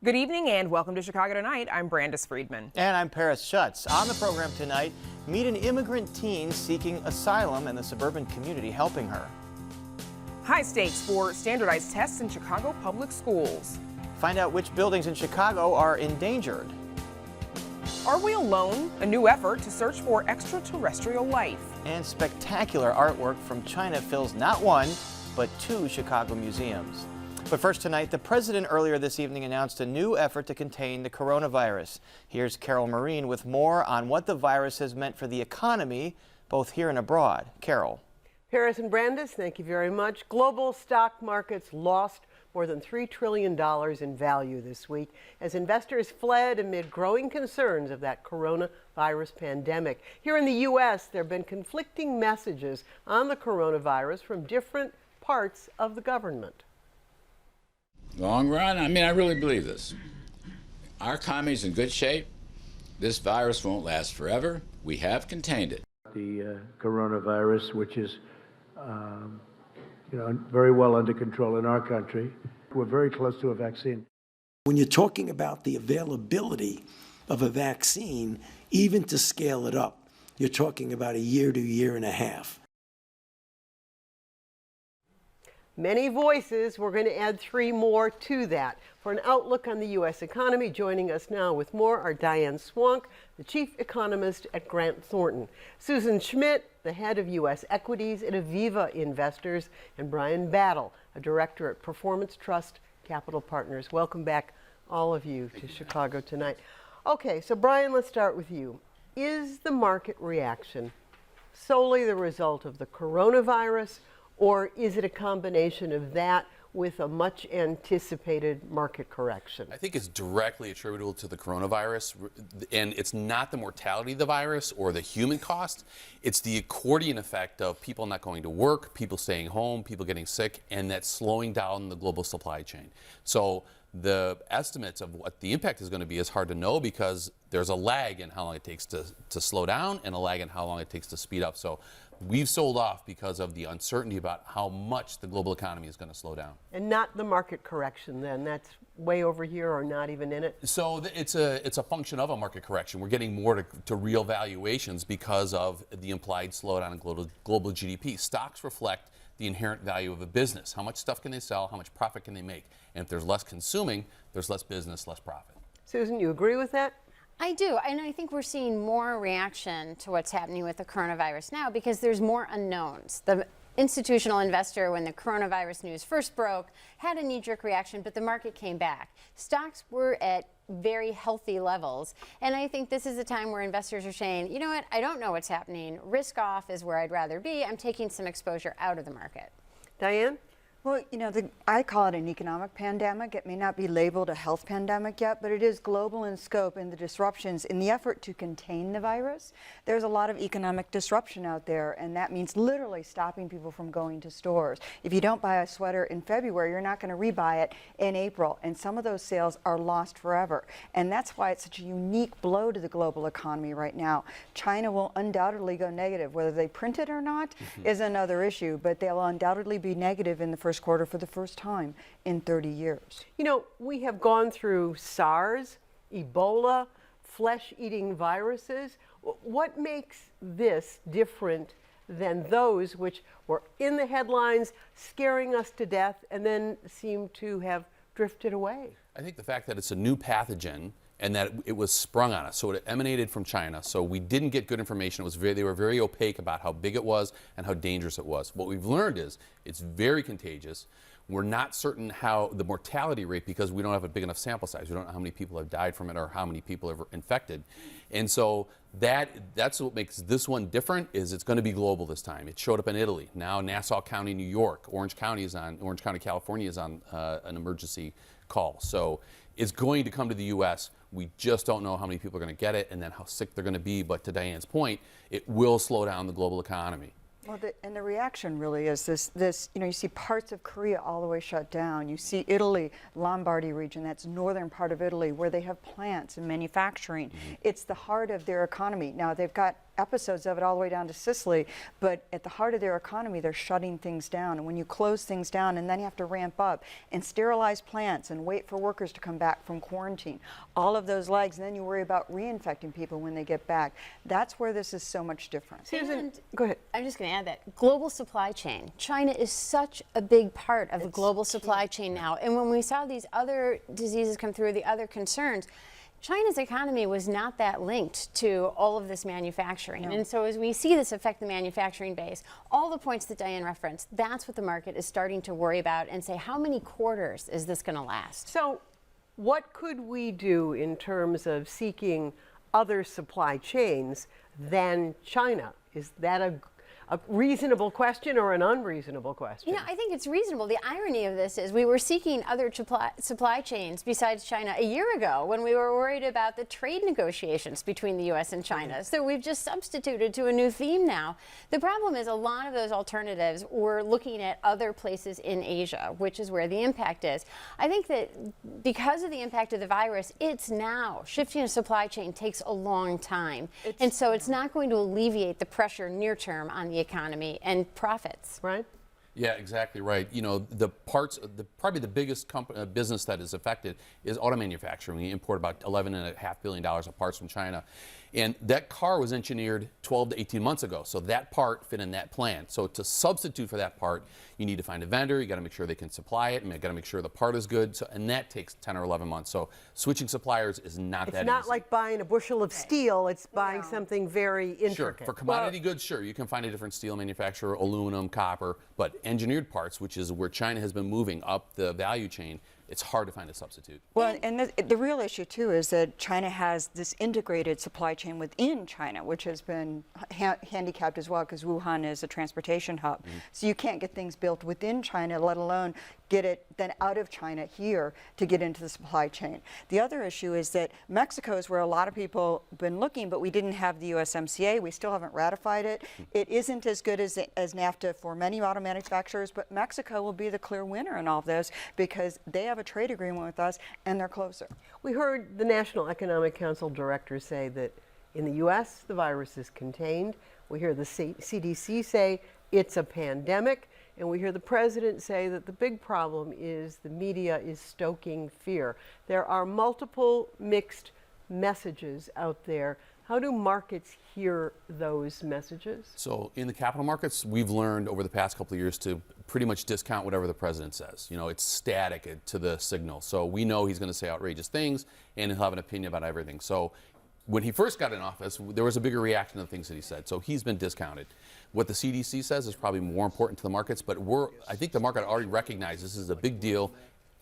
Good evening and welcome to Chicago Tonight. I'm Brandis Friedman. And I'm Paris Schutz. On the program tonight, meet an immigrant teen seeking asylum and the suburban community helping her. High stakes for standardized tests in Chicago public schools. Find out which buildings in Chicago are endangered. Are we alone? A new effort to search for extraterrestrial life. And spectacular artwork from China fills not one, but two Chicago museums. But first tonight, the president earlier this evening announced a new effort to contain the coronavirus. Here's Carol Marine with more on what the virus has meant for the economy, both here and abroad. Carol. Paris and Brandis, thank you very much. Global stock markets lost more than $3 trillion in value this week as investors fled amid growing concerns of that coronavirus pandemic. Here in the U.S., there have been conflicting messages on the coronavirus from different parts of the government. Long run, I mean, I really believe this. Our economy's in good shape. This virus won't last forever. We have contained it. The coronavirus, which is, very well under control in our country. We're very close to a vaccine. When you're talking about the availability of a vaccine, even to scale it up, you're talking about a year to a year and a half. Many voices. We're going to add three more to that. For an outlook on the U.S. economy, joining us now with more are Diane Swank, the chief economist at Grant Thornton, Susan Schmidt, the head of U.S. equities at Aviva Investors, and Brian Battle, a director at Performance Trust Capital Partners. Welcome back, all of you, to Chicago Tonight. Okay, so Brian, let's start with you. Is the market reaction solely the result of the coronavirus, or is it a combination of that with a much anticipated market correction? I think it's directly attributable to the coronavirus, and it's not the mortality of the virus or the human cost. It's the accordion effect of people not going to work, people staying home, people getting sick, and that's slowing down the global supply chain. So the estimates of what the impact is going to be is hard to know because there's a lag in how long it takes to slow down and a lag in how long it takes to speed up. So we've sold off because of the uncertainty about how much the global economy is going to slow down. And not the market correction then? That's way over here or not even in it? So it's a function of a market correction. We're getting more to real valuations because of the implied slowdown in global GDP. Stocks reflect the inherent value of a business. How much stuff can they sell? How much profit can they make? And if there's less consuming, there's less business, less profit. Susan, you agree with that? I do, and I think we're seeing more reaction to what's happening with the coronavirus now because there's more unknowns. The institutional investor, when the coronavirus news first broke, had a knee-jerk reaction, but the market came back. Stocks were at very healthy levels, and I think this is a time where investors are saying, you know what, I don't know what's happening. Risk off is where I'd rather be. I'm taking some exposure out of the market. Diane? Well, I call it an economic pandemic. It may not be labeled a health pandemic yet, but it is global in scope, and the disruptions in the effort to contain the virus. There's a lot of economic disruption out there, and that means literally stopping people from going to stores. If you don't buy a sweater in February, you're not going to rebuy it in April, and some of those sales are lost forever. And that's why it's such a unique blow to the global economy right now. China will undoubtedly go negative. Whether they print it or not is another issue, but they'll undoubtedly be negative in the first quarter for the first time in 30 years. You know, we have gone through SARS, Ebola, flesh-eating viruses. What makes this different than those which were in the headlines, scaring us to death, and then seem to have drifted away? I think the fact that it's a new pathogen and that it was sprung on us. So it emanated from China. So we didn't get good information. They were very opaque about how big it was and how dangerous it was. What we've learned is it's very contagious. We're not certain how the mortality rate, because we don't have a big enough sample size. We don't know how many people have died from it or how many people are infected. And so that's what makes this one different, is it's going to be global this time. It showed up in Italy. Now Nassau County, New York, Orange County, California is on an emergency call. So it's going to come to the U.S. We just don't know how many people are going to get it and then how sick they're going to be. But to Diane's point, it will slow down the global economy. Well, and the reaction really is this, you see parts of Korea all the way shut down. You see Italy, Lombardy region, that's northern part of Italy, where they have plants and manufacturing. It's the heart of their economy. Now, they've got episodes of it all the way down to Sicily, but at the heart of their economy, they're shutting things down. And when you close things down and then you have to ramp up and sterilize plants and wait for workers to come back from quarantine, all of those legs, and then you worry about reinfecting people when they get back. That's where this is so much different. Susan, go ahead. I'm just going to add that global supply chain. China is such a big part of the global supply chain now. And when we saw these other diseases come through, the other concerns, China's economy was not that linked to all of this manufacturing. No. And so as we see this affect the manufacturing base, all the points that Diane referenced, that's what the market is starting to worry about and say, how many quarters is this going to last? So what could we do in terms of seeking other supply chains than China? Is that a reasonable question or an unreasonable question? You know, I think it's reasonable. The irony of this is we were seeking other supply chains besides China a year ago when we were worried about the trade negotiations between the U.S. and China. So we've just substituted to a new theme now. The problem is a lot of those alternatives were looking at other places in Asia, which is where the impact is. I think that because of the impact of the virus, it's now. Shifting a supply chain takes a long time. And so it's not going to alleviate the pressure near term on the economy and profits. Right? Yeah, exactly right. You know, the parts, probably the biggest business that is affected is auto manufacturing. We import about $11.5 billion of parts from China. And that car was engineered 12 to 18 months ago. So that part fit in that plan. So to substitute for that part, you need to find a vendor. You got to make sure they can supply it. And you got to make sure the part is good. So, and that takes 10 or 11 months. So switching suppliers is not that easy. It's not like buying a bushel of steel. It's buying something very intricate. Sure. For commodity goods, sure, you can find a different steel manufacturer, aluminum, copper. But engineered parts, which is where China has been moving up the value chain, it's hard to find a substitute. Well, and the real issue, too, is that China has this integrated supply chain within China, which has been handicapped as well because Wuhan is a transportation hub. So you can't get things built within China, let alone get it then out of China here to get into the supply chain. The other issue is that Mexico is where a lot of people have been looking, but we didn't have the USMCA. We still haven't ratified it. It isn't as good as NAFTA for many auto manufacturers, but Mexico will be the clear winner in all of this because they have a trade agreement with us and they're closer. We heard the National Economic Council director say that in the U.S. the virus is contained. We hear the CDC say it's a pandemic. And we hear the president say that the big problem is the media is stoking fear. There are multiple mixed messages out there. How do markets hear those messages? So in the capital markets, we've learned over the past couple of years to pretty much discount whatever the president says. You know, it's static to the signal. So we know he's going to say outrageous things and he'll have an opinion about everything. So when he first got in office, there was a bigger reaction to the things that he said. So he's been discounted. What the CDC says is probably more important to the markets, but I think the market already recognizes this is a big deal.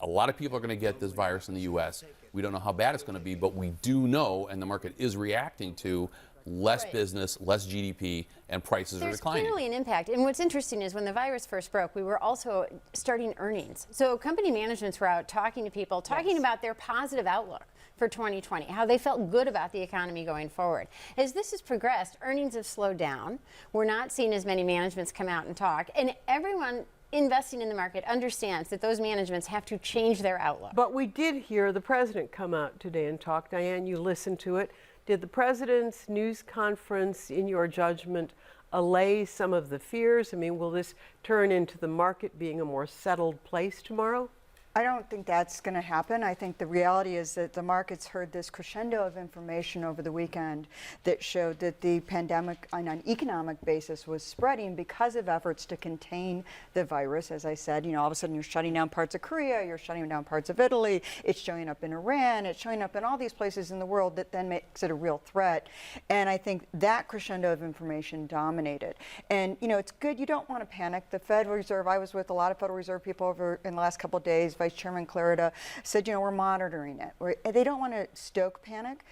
A lot of people are going to get this virus in the U.S. We don't know how bad it's going to be, but we do know, and the market is reacting to less business, less GDP, and prices are declining. There's clearly an impact. And what's interesting is when the virus first broke, we were also starting earnings. So company managements were out talking to people, talking about their positive outlook for 2020, how they felt good about the economy going forward. As this has progressed, earnings have slowed down. We're not seeing as many managements come out and talk. And everyone investing in the market understands that those managements have to change their outlook. But we did hear the president come out today and talk. Diane, you listened to it. Did the president's news conference, in your judgment, allay some of the fears? I mean, will this turn into the market being a more settled place tomorrow? I don't think that's going to happen. I think the reality is that the markets heard this crescendo of information over the weekend that showed that the pandemic on an economic basis was spreading because of efforts to contain the virus. As I said, you know, all of a sudden you're shutting down parts of Korea, you're shutting down parts of Italy, it's showing up in Iran, it's showing up in all these places in the world that then makes it a real threat. And I think that crescendo of information dominated. And, you know, it's good, you don't want to panic. The Federal Reserve, I was with a lot of Federal Reserve people over in the last couple of days. Vice Chairman Clarida said, you know, we're monitoring it. They don't want to stoke panic.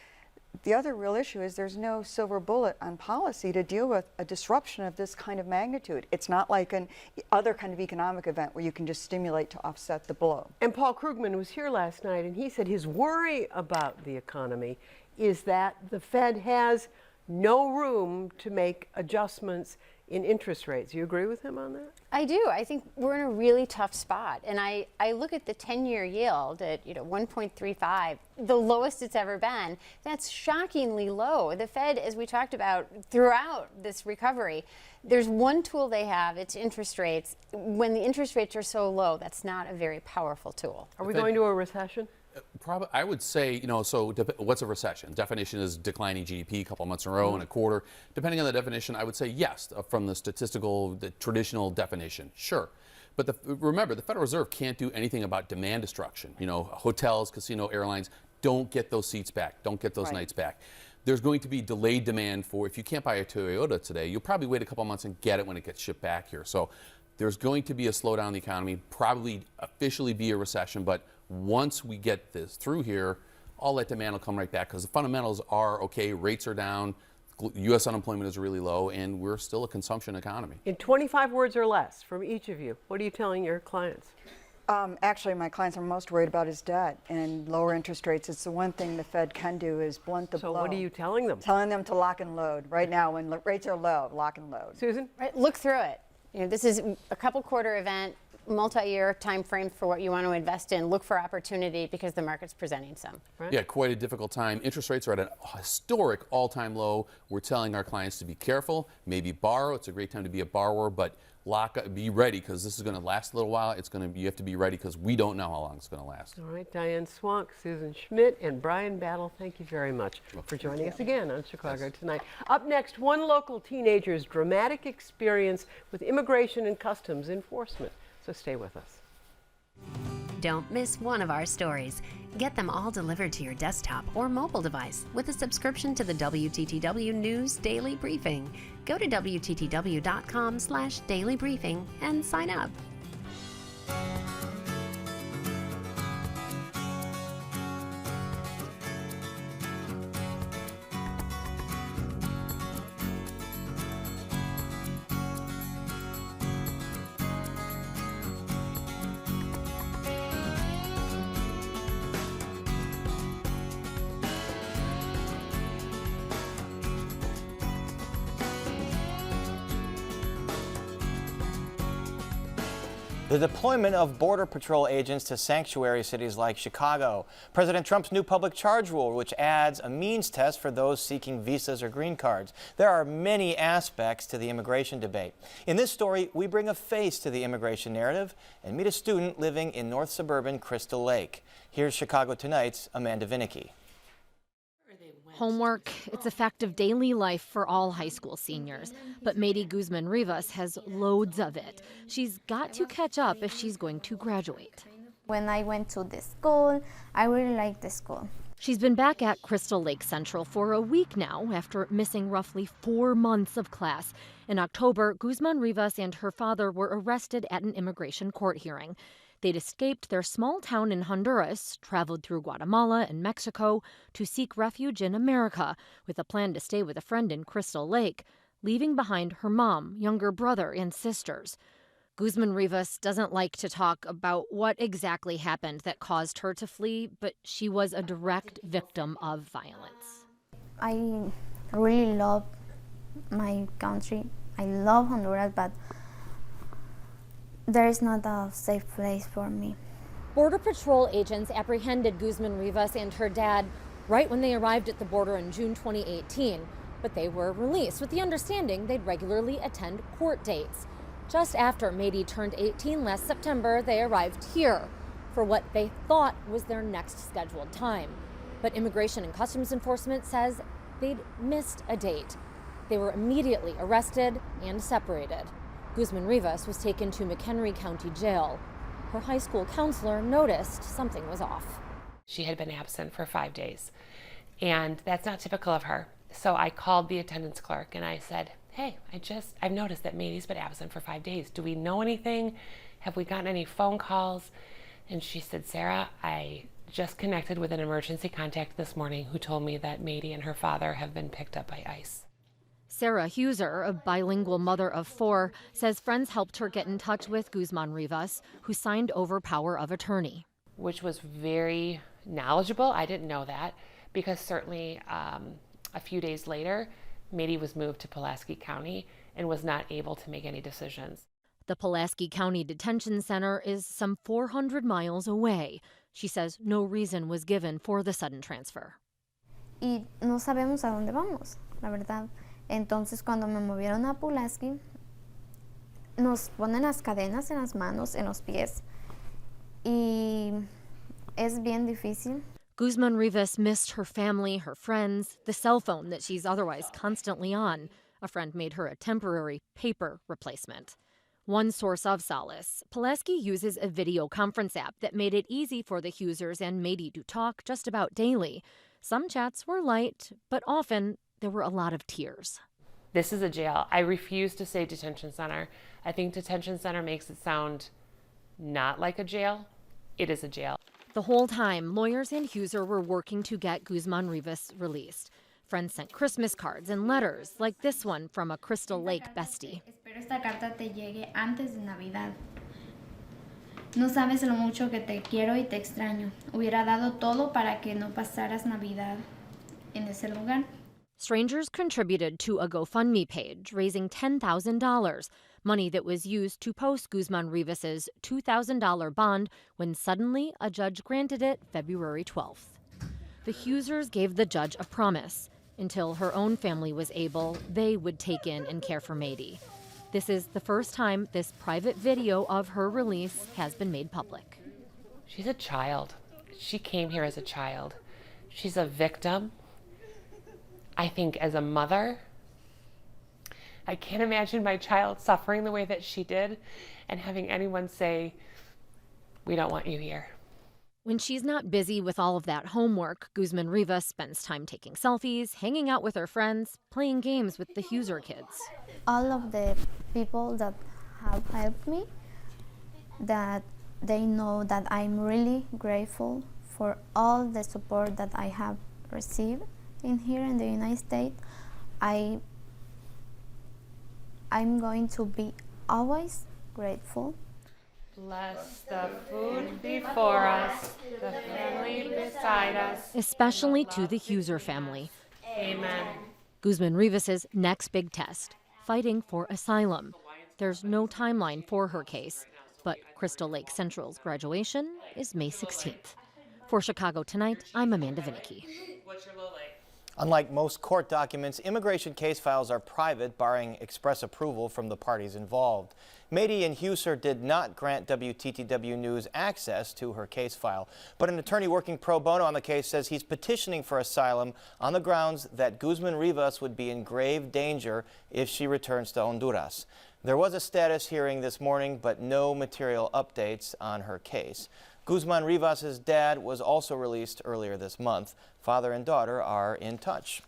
The other real issue is there's no silver bullet on policy to deal with a disruption of this kind of magnitude. It's not like an other kind of economic event where you can just stimulate to offset the blow. And Paul Krugman was here last night, and he said his worry about the economy is that the Fed has no room to make adjustments in interest rates. You agree with him on that? I do. I think we're in a really tough spot. And I look at the 10-year yield at 1.35, the lowest it's ever been. That's shockingly low. The Fed, as we talked about throughout this recovery, there's one tool they have, it's interest rates. When the interest rates are so low, that's not a very powerful tool. Are we going to a recession? Probably, I would say, what's a recession? Definition is declining GDP a couple months in a row and a quarter. Depending on the definition, I would say yes, from the traditional definition, sure. But remember, the Federal Reserve can't do anything about demand destruction. Hotels, casino, airlines, don't get those seats back, don't get those nights back. There's going to be delayed demand for, if you can't buy a Toyota today, you'll probably wait a couple months and get it when it gets shipped back here. So there's going to be a slowdown in the economy, probably officially be a recession, but once we get this through here, all that demand will come right back because the fundamentals are okay, rates are down, U.S. unemployment is really low, and we're still a consumption economy. In 25 words or less from each of you, what are you telling your clients? Actually, my clients are most worried about his debt and lower interest rates. It's the one thing the Fed can do is blunt the blow. So what are you telling them? Telling them to lock and load. Right now, when rates are low, lock and load. Susan? Right, look through it. This is a couple quarter event, multi-year time frame for what you want to invest in. Look for opportunity because the market's presenting some. Right? Yeah, quite a difficult time. Interest rates are at a historic all-time low. We're telling our clients to be careful, maybe borrow. It's a great time to be a borrower, but be ready because this is going to last a little while. You have to be ready because we don't know how long it's going to last. All right, Diane Swank, Susan Schmidt, and Brian Battle, thank you very much for joining us again on Chicago Tonight. Up next, one local teenager's dramatic experience with immigration and customs enforcement. So stay with us. Don't miss one of our stories. Get them all delivered to your desktop or mobile device with a subscription to the WTTW News Daily Briefing. Go to WTTW.com/daily briefing and sign up. The deployment of Border Patrol agents to sanctuary cities like Chicago. President Trump's new public charge rule, which adds a means test for those seeking visas or green cards. There are many aspects to the immigration debate. In this story, we bring a face to the immigration narrative and meet a student living in north suburban Crystal Lake. Here's Chicago Tonight's Amanda Vinicky. Homework, it's a fact of daily life for all high school seniors. But Mady Guzman-Rivas has loads of it. She's got to catch up if she's going to graduate. When I went to the school, I really liked the school. She's been back at Crystal Lake Central for a week now after missing roughly 4 months of class. In October, Guzman-Rivas and her father were arrested at an immigration court hearing. They'd escaped their small town in Honduras, traveled through Guatemala and Mexico to seek refuge in America with a plan to stay with a friend in Crystal Lake, leaving behind her mom, younger brother, and sisters. Guzman-Rivas doesn't like to talk about what exactly happened that caused her to flee, but she was a direct victim of violence. I really love my country. I love Honduras, but there is not a safe place for me. Border Patrol agents apprehended Guzman-Rivas and her dad right when they arrived at the border in June 2018, but they were released with the understanding they'd regularly attend court dates. Just after Mady turned 18 last September, they arrived here for what they thought was their next scheduled time. But Immigration and Customs Enforcement says they'd missed a date. They were immediately arrested and separated. Guzman-Rivas was taken to McHenry County Jail. Her high school counselor noticed something was off. She had been absent for 5 days, and that's not typical of her. So I called the attendance clerk and I said, hey, I've noticed that Mady's been absent for 5 days. Do we know anything? Have we gotten any phone calls? And she said, Sarah, I just connected with an emergency contact this morning who told me that Mady and her father have been picked up by ICE. Sarah Huser, a bilingual mother of 4, says friends helped her get in touch with Guzman-Rivas, who signed over power of attorney. Which was very knowledgeable. I didn't know that because certainly a few days later, Mady was moved to Pulaski County and was not able to make any decisions. The Pulaski County Detention Center is some 400 miles away. She says no reason was given for the sudden transfer. Y no sabemos a dónde vamos, la verdad. Entonces, cuando me movieron a Pulaski, nos ponen las cadenas en las manos, en los pies, y es bien difícil. Guzman Rivas missed her family, her friends, the cell phone that she's otherwise constantly on. A friend made her a temporary paper replacement. One source of solace, Pulaski uses a video conference app that made it easy for the Husers and Mady to talk just about daily. Some chats were light, but often there were a lot of tears. This is a jail. I refuse to say detention center. I think detention center makes it sound not like a jail. It is a jail. The whole time, lawyers and Huser were working to get Guzman Rivas released. Friends sent Christmas cards and letters, like this one from a Crystal Lake bestie. Espero esta carta te llegue antes de Navidad. No sabes lo mucho que te quiero y te extraño. Hubiera dado todo para que no pasaras Navidad en ese lugar. Strangers contributed to a GoFundMe page, raising $10,000, money that was used to post Guzman Rivas's $2,000 bond when suddenly a judge granted it February 12th. The Husers gave the judge a promise. Until her own family was able, they would take in and care for Mady. This is the first time this private video of her release has been made public. She's a child. She came here as a child. She's a victim. I think as a mother, I can't imagine my child suffering the way that she did and having anyone say, "We don't want you here." When she's not busy with all of that homework, Guzman Rivas spends time taking selfies, hanging out with her friends, playing games with the Huser kids. All of the people that have helped me, that they know that I'm really grateful for all the support that I have received in here in the United States. I'm going to be always grateful. Bless the food before us, the family beside us. Especially to the Huser family. Amen. Guzman Rivas's next big test, fighting for asylum. There's no timeline for her case, but Crystal Lake Central's graduation is May 16th. For Chicago Tonight, I'm Amanda Vinicky. What's your low light? Unlike most court documents, immigration case files are private, barring express approval from the parties involved. Mady and Huser did not grant WTTW News access to her case file, but an attorney working pro bono on the case says he's petitioning for asylum on the grounds that Guzman Rivas would be in grave danger if she returns to Honduras. There was a status hearing this morning, but no material updates on her case. Guzman Rivas' dad was also released earlier this month. Father and daughter are in touch.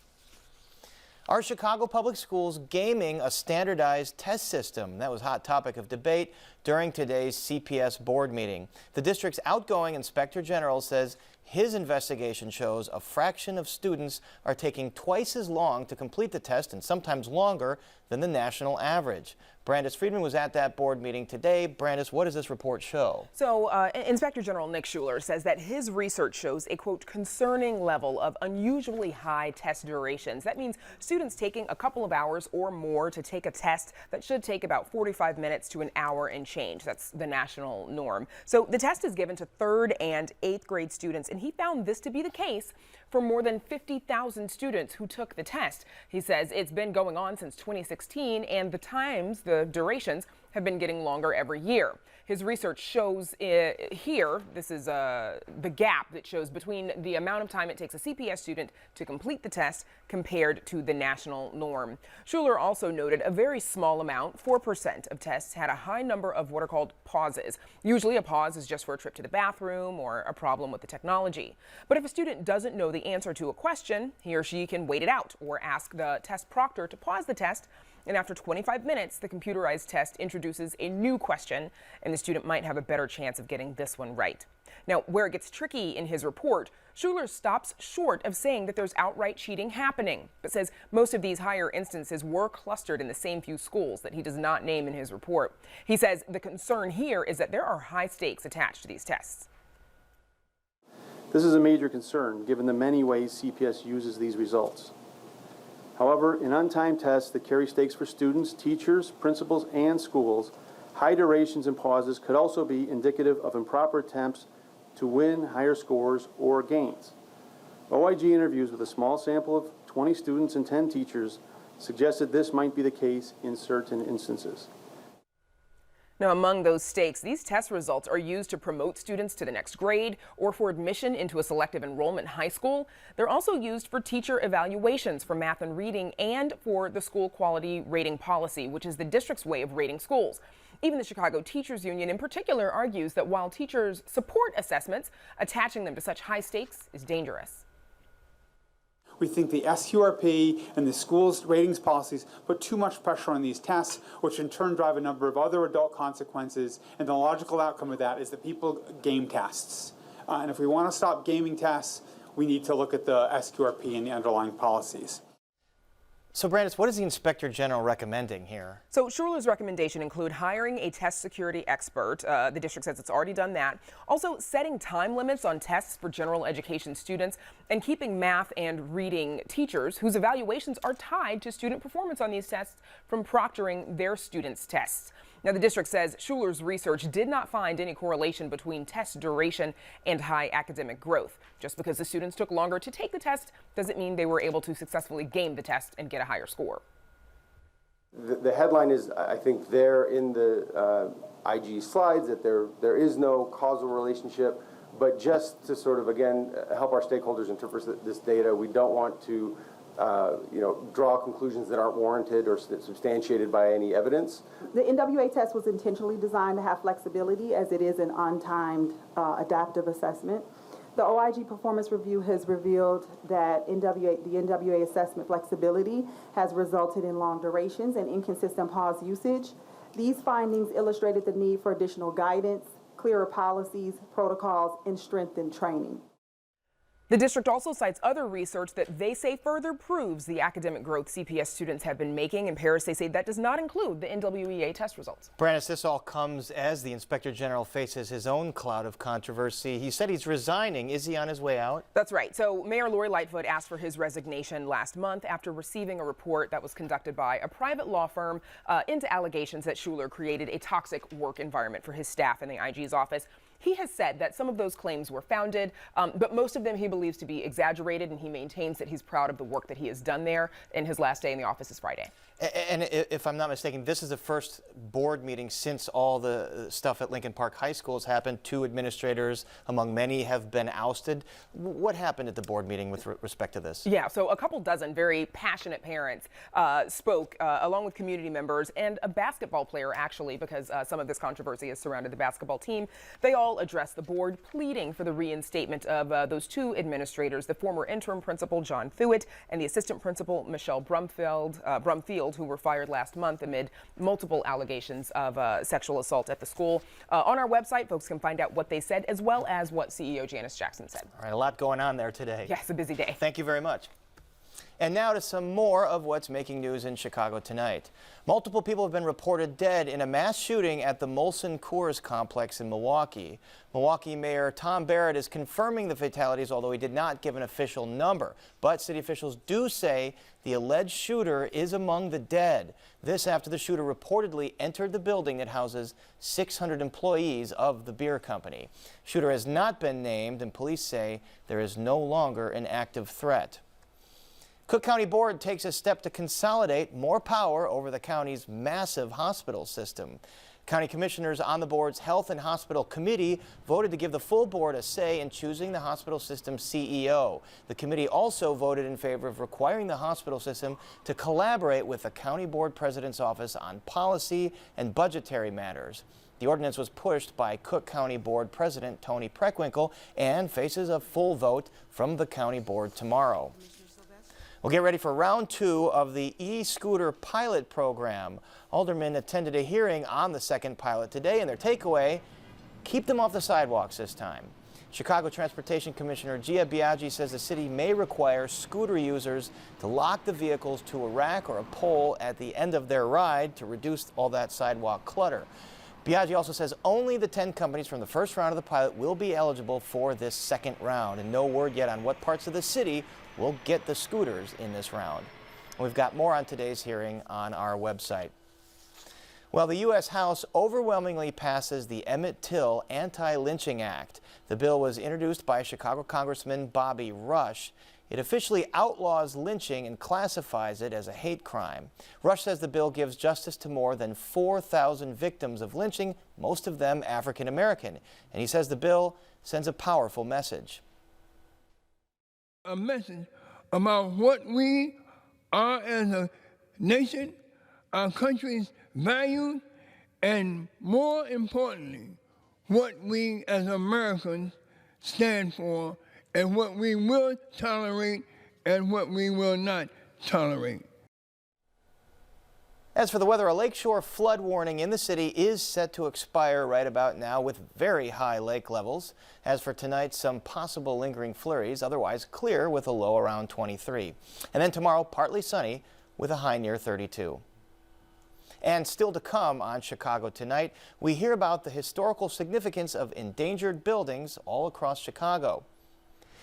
Are Chicago Public Schools gaming a standardized test system? That was a hot topic of debate during today's CPS board meeting. The district's outgoing inspector general says his investigation shows a fraction of students are taking twice as long to complete the test and sometimes longer than the national average. Brandis Friedman was at that board meeting today. Brandis, what does this report show? So Inspector General Nick Schuler says that his research shows a, quote, concerning level of unusually high test durations. That means students taking a couple of hours or more to take a test that should take about 45 minutes to an hour and change. That's the national norm. So the test is given to 3rd and 8th grade students, and he found this to be the case for more than 50,000 students who took the test. He says it's been going on since 2016, and the durations have been getting longer every year. His research shows here, this is the gap that shows between the amount of time it takes a CPS student to complete the test compared to the national norm. Schuler also noted a very small amount, 4% of tests had a high number of what are called pauses. Usually a pause is just for a trip to the bathroom or a problem with the technology. But if a student doesn't know the answer to a question, he or she can wait it out or ask the test proctor to pause the test. And after 25 minutes, the computerized test introduces a new question, and the student might have a better chance of getting this one right. Now, where it gets tricky in his report, Schuler stops short of saying that there's outright cheating happening, but says most of these higher instances were clustered in the same few schools that he does not name in his report. He says the concern here is that there are high stakes attached to these tests. This is a major concern given the many ways CPS uses these results. However, in untimed tests that carry stakes for students, teachers, principals, and schools, high durations and pauses could also be indicative of improper attempts to win higher scores or gains. OIG interviews with a small sample of 20 students and 10 teachers suggested this might be the case in certain instances. Now, among those stakes, these test results are used to promote students to the next grade or for admission into a selective enrollment high school. They're also used for teacher evaluations for math and reading and for the school quality rating policy, which is the district's way of rating schools. Even the Chicago Teachers Union in particular argues that while teachers support assessments, attaching them to such high stakes is dangerous. We think the SQRP and the school's ratings policies put too much pressure on these tests, which in turn drive a number of other adult consequences, and the logical outcome of that is that people game tests. And if we want to stop gaming tests, we need to look at the SQRP and the underlying policies. So, Brandis, what is the Inspector General recommending here? So Schuler's recommendation include hiring a test security expert. The district says it's already done that. Also setting time limits on tests for general education students and keeping math and reading teachers whose evaluations are tied to student performance on these tests from proctoring their students' tests. Now, the district says Schuler's research did not find any correlation between test duration and high academic growth. Just because the students took longer to take the test doesn't mean they were able to successfully game the test and get a higher score. The headline is, I think, there in the IG slides that there is no causal relationship, but just to sort of, again, help our stakeholders interpret this data, we don't want to draw conclusions that aren't warranted or substantiated by any evidence. The NWA test was intentionally designed to have flexibility as it is an untimed adaptive assessment. The OIG performance review has revealed that the NWA assessment flexibility has resulted in long durations and inconsistent pause usage. These findings illustrated the need for additional guidance, clearer policies, protocols, and strengthened training. The district also cites other research that they say further proves the academic growth CPS students have been making. In Paris, they say that does not include the NWEA test results. Brandis, this all comes as the Inspector General faces his own cloud of controversy. He said he's resigning. Is he on his way out? That's right. So Mayor Lori Lightfoot asked for his resignation last month after receiving a report that was conducted by a private law firm into allegations that Schuler created a toxic work environment for his staff in the IG's office. He has said that some of those claims were founded, but most of them he believes to be exaggerated, and he maintains that he's proud of the work that he has done there. And his last day in the office is Friday. And if I'm not mistaken, this is the first board meeting since all the stuff at Lincoln Park High School has happened. 2 administrators, among many, have been ousted. What happened at the board meeting with respect to this? Yeah, so a couple dozen very passionate parents spoke along with community members and a basketball player, actually, because some of this controversy has surrounded the basketball team. They all addressed the board, pleading for the reinstatement of those 2 administrators, the former interim principal, John Thuitt, and the assistant principal, Michelle Brumfield, who were fired last month amid multiple allegations of sexual assault at the school. On our website, folks can find out what they said, as well as what CEO Janice Jackson said. All right, a lot going on there today. Yes, a busy day. Thank you very much. And now to some more of what's making news in Chicago tonight. Multiple people have been reported dead in a mass shooting at the Molson Coors complex in Milwaukee. Milwaukee Mayor Tom Barrett is confirming the fatalities, although he did not give an official number. But city officials do say the alleged shooter is among the dead. This after the shooter reportedly entered the building that houses 600 employees of the beer company. Shooter has not been named, and police say there is no longer an active threat. Cook County Board takes a step to consolidate more power over the county's massive hospital system. County commissioners on the board's Health and Hospital Committee voted to give the full board a say in choosing the hospital system's CEO. The committee also voted in favor of requiring the hospital system to collaborate with the county board president's office on policy and budgetary matters. The ordinance was pushed by Cook County Board President Tony Preckwinkle and faces a full vote from the county board tomorrow. We'll get ready for round 2 of the e-scooter pilot program. Aldermen attended a hearing on the second pilot today, and their takeaway, keep them off the sidewalks this time. Chicago Transportation Commissioner Gia Biaggi says the city may require scooter users to lock the vehicles to a rack or a pole at the end of their ride to reduce all that sidewalk clutter. Biaggi also says only the 10 companies from the first round of the pilot will be eligible for this second round, and no word yet on what parts of the city will get the scooters in this round. We've got more on today's hearing on our website. Well, the U.S. House overwhelmingly passes the Emmett Till Anti-Lynching Act. The bill was introduced by Chicago Congressman Bobby Rush. It officially outlaws lynching and classifies it as a hate crime. Rush says the bill gives justice to more than 4,000 victims of lynching, most of them African American. And he says the bill sends a powerful message. A message about what we are as a nation, our country's values, and more importantly, what we as Americans stand for and what we will tolerate and what we will not tolerate. As for the weather, a lakeshore flood warning in the city is set to expire right about now with very high lake levels. As for tonight, some possible lingering flurries, otherwise clear with a low around 23. And then tomorrow, partly sunny with a high near 32. And still to come on Chicago Tonight, we hear about the historical significance of endangered buildings all across Chicago.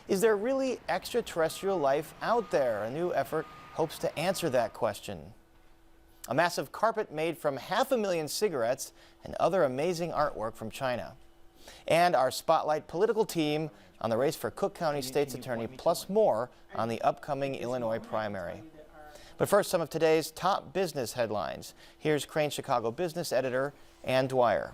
Is there really extraterrestrial life out there? A new effort hopes to answer that question. A massive carpet made from 500,000 cigarettes and other amazing artwork from China. And our Spotlight political team on the race for Cook County State's Attorney, plus more on the upcoming Illinois primary. But first, some of today's top business headlines. Here's Crane Chicago business editor Ann Dwyer.